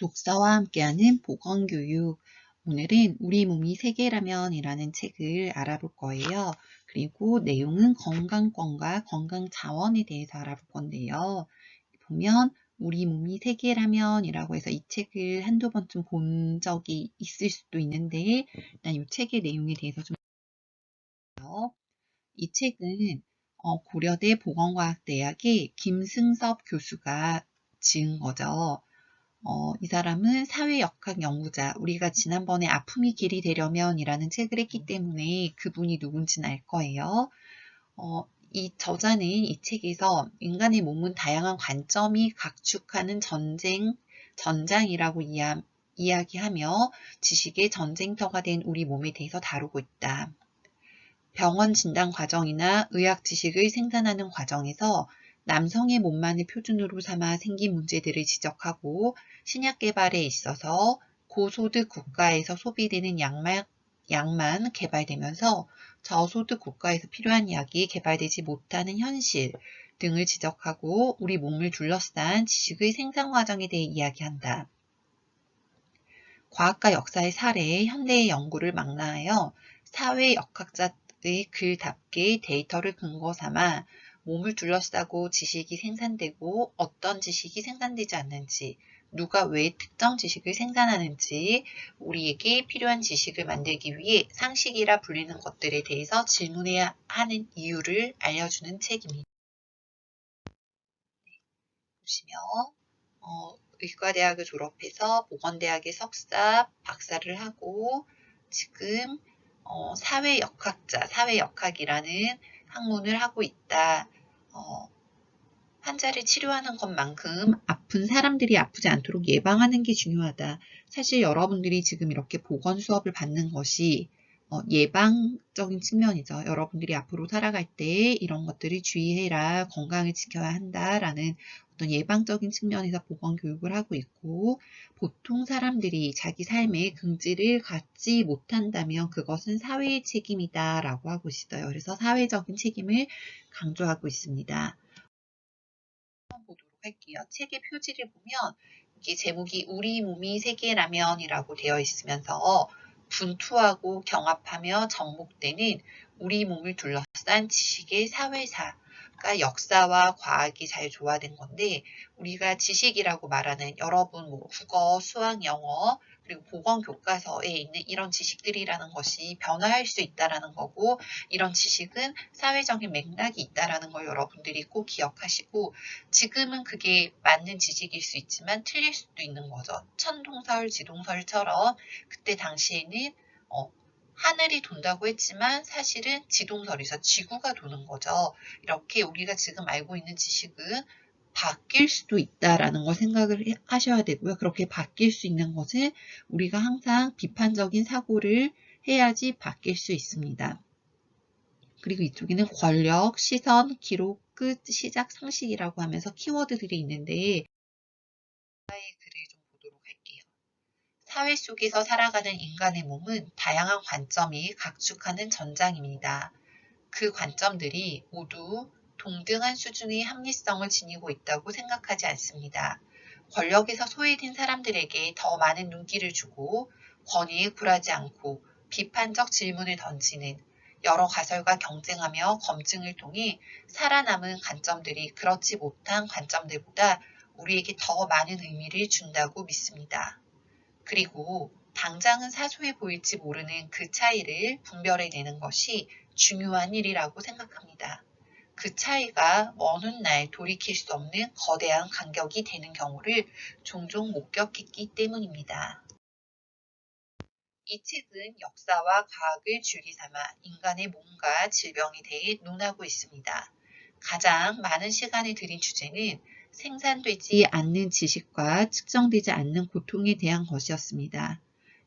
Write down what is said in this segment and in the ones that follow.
독서와 함께하는 보건교육. 오늘은 우리 몸이 세계라면이라는 책을 알아볼 거예요. 그리고 내용은 건강권과 건강자원에 대해서 알아볼 건데요. 보면 우리 몸이 세계라면이라고 해서 이 책을 한두 번쯤 본 적이 있을 수도 있는데 일단 이 책의 내용에 대해서 좀 볼게요. 이 책은 고려대 보건과학대학의 김승섭 교수가 지은 거죠. 이 사람은 사회역학 연구자, 우리가 지난번에 아픔이 길이 되려면이라는 책을 했기 때문에 그분이 누군지는 알 거예요. 이 저자는 이 책에서 인간의 몸은 다양한 관점이 각축하는 전장이라고 이야기하며 지식의 전쟁터가 된 우리 몸에 대해서 다루고 있다. 병원 진단 과정이나 의학 지식을 생산하는 과정에서 남성의 몸만을 표준으로 삼아 생긴 문제들을 지적하고 신약 개발에 있어서 고소득 국가에서 소비되는 약만 개발되면서 저소득 국가에서 필요한 약이 개발되지 못하는 현실 등을 지적하고 우리 몸을 둘러싼 지식의 생산 과정에 대해 이야기한다. 과학과 역사의 사례, 현대의 연구를 망라하여 사회역학자의 글답게 데이터를 근거 삼아 몸을 둘러싸고 지식이 생산되고 어떤 지식이 생산되지 않는지, 누가 왜 특정 지식을 생산하는지, 우리에게 필요한 지식을 만들기 위해 상식이라 불리는 것들에 대해서 질문해야 하는 이유를 알려주는 책입니다. 보시면 의과대학을 졸업해서 보건대학의 석사, 박사를 하고 지금 사회역학이라는 학문을 하고 있다. 환자를 치료하는 것만큼 아픈 사람들이 아프지 않도록 예방하는 게 중요하다. 사실 여러분들이 지금 이렇게 보건 수업을 받는 것이 예방적인 측면이죠. 여러분들이 앞으로 살아갈 때 이런 것들을 주의해라, 건강을 지켜야 한다라는 어떤 예방적인 측면에서 보건 교육을 하고 있고, 보통 사람들이 자기 삶에 긍지를 갖지 못한다면 그것은 사회의 책임이다라고 하고 있어요. 그래서 사회적인 책임을 강조하고 있습니다. 보도록 할게요. 책의 표지를 보면 이게 제목이 우리 몸이 세계라면이라고 되어 있으면서 분투하고 경합하며 접목되는 우리 몸을 둘러싼 지식의 사회사가 역사와 과학이 잘 조화된 건데, 우리가 지식이라고 말하는 여러분 국어, 수학, 영어 그리고 보건 교과서에 있는 이런 지식들이라는 것이 변화할 수 있다라는 거고, 이런 지식은 사회적인 맥락이 있다라는 걸 여러분들이 꼭 기억하시고, 지금은 그게 맞는 지식일 수 있지만 틀릴 수도 있는 거죠. 천동설, 지동설처럼 그때 당시에는 하늘이 돈다고 했지만 사실은 지동설에서 지구가 도는 거죠. 이렇게 우리가 지금 알고 있는 지식은 바뀔 수도 있다라는 걸 생각을 하셔야 되고요. 그렇게 바뀔 수 있는 것은 우리가 항상 비판적인 사고를 해야지 바뀔 수 있습니다. 그리고 이쪽에는 권력, 시선, 기록, 끝, 시작, 상식이라고 하면서 키워드들이 있는데 글을 좀 보도록 할게요. 사회 속에서 살아가는 인간의 몸은 다양한 관점이 각축하는 전장입니다. 그 관점들이 모두 동등한 수준의 합리성을 지니고 있다고 생각하지 않습니다. 권력에서 소외된 사람들에게 더 많은 눈길을 주고 권위에 굴하지 않고 비판적 질문을 던지는, 여러 가설과 경쟁하며 검증을 통해 살아남은 관점들이 그렇지 못한 관점들보다 우리에게 더 많은 의미를 준다고 믿습니다. 그리고 당장은 사소해 보일지 모르는 그 차이를 분별해내는 것이 중요한 일이라고 생각합니다. 그 차이가 먼 훗날 돌이킬 수 없는 거대한 간격이 되는 경우를 종종 목격했기 때문입니다. 이 책은 역사와 과학을 줄기 삼아 인간의 몸과 질병에 대해 논하고 있습니다. 가장 많은 시간을 들인 주제는 생산되지 않는 지식과 측정되지 않는 고통에 대한 것이었습니다.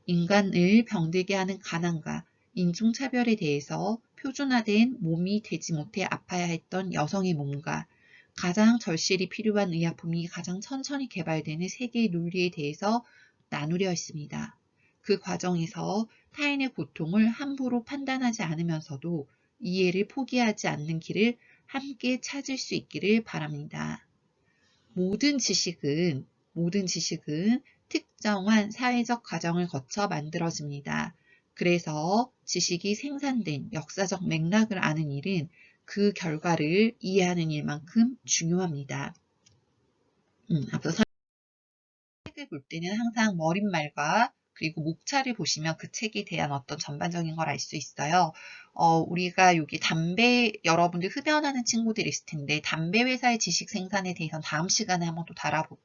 인간을 병들게 하는 가난과 인종차별에 대해서 표준화된 몸이 되지 못해 아파야 했던 여성의 몸과 가장 절실히 필요한 의약품이 가장 천천히 개발되는 세계의 논리에 대해서 나누려 했습니다. 그 과정에서 타인의 고통을 함부로 판단하지 않으면서도 이해를 포기하지 않는 길을 함께 찾을 수 있기를 바랍니다. 모든 지식은 특정한 사회적 과정을 거쳐 만들어집니다. 그래서 지식이 생산된 역사적 맥락을 아는 일은 그 결과를 이해하는 일만큼 중요합니다. 앞서 책을 볼 때는 항상 머릿말과 그리고 목차를 보시면 그 책에 대한 어떤 전반적인 걸 알 수 있어요. 우리가 여기 담배, 여러분들 흡연하는 친구들이 있을 텐데, 담배 회사의 지식 생산에 대해서는 다음 시간에 한번 또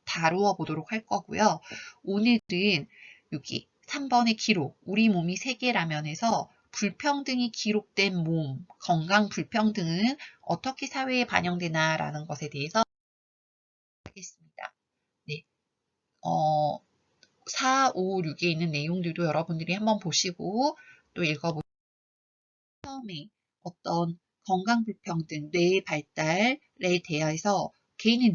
다루어 보도록 할 거고요. 오늘은 여기 3번의 기록, 우리 몸이 세계라면에서 불평등이 기록된 몸, 건강 불평등은 어떻게 사회에 반영되나라는 것에 대해서 하겠습니다. 네. 4, 5, 6에 있는 내용들도 여러분들이 한번 보시고 또 읽어보시고 처음에 어떤 건강 불평등, 뇌의 발달에 대해서 개인의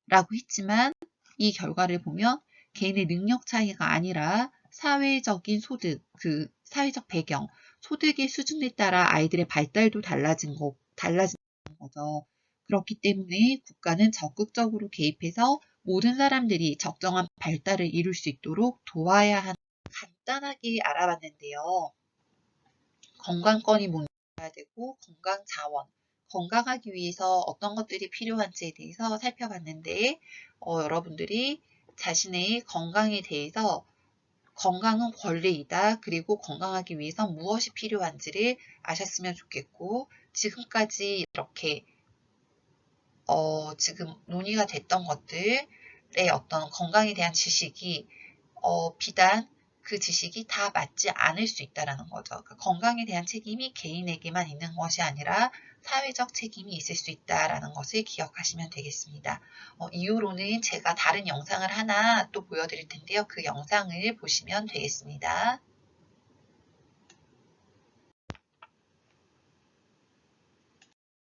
능력이라고 했지만 이 결과를 보면 개인의 능력 차이가 아니라 사회적인 소득, 그 사회적 배경, 소득의 수준에 따라 아이들의 발달도 달라진 거죠. 그렇기 때문에 국가는 적극적으로 개입해서 모든 사람들이 적정한 발달을 이룰 수 있도록 도와야 하는 간단하게 알아봤는데요. 건강권이 뭔지 알아야 되고 건강 자원, 건강하기 위해서 어떤 것들이 필요한지에 대해서 살펴봤는데 여러분들이 자신의 건강에 대해서 건강은 권리이다. 그리고 건강하기 위해서 무엇이 필요한지를 아셨으면 좋겠고 지금까지 이렇게 지금 논의가 됐던 것들의 어떤 건강에 대한 지식이 비단 그 지식이 다 맞지 않을 수 있다는 거죠. 그러니까 건강에 대한 책임이 개인에게만 있는 것이 아니라 사회적 책임이 있을 수 있다는 것을 기억하시면 되겠습니다. 이후로는 제가 다른 영상을 하나 또 보여드릴 텐데요. 그 영상을 보시면 되겠습니다.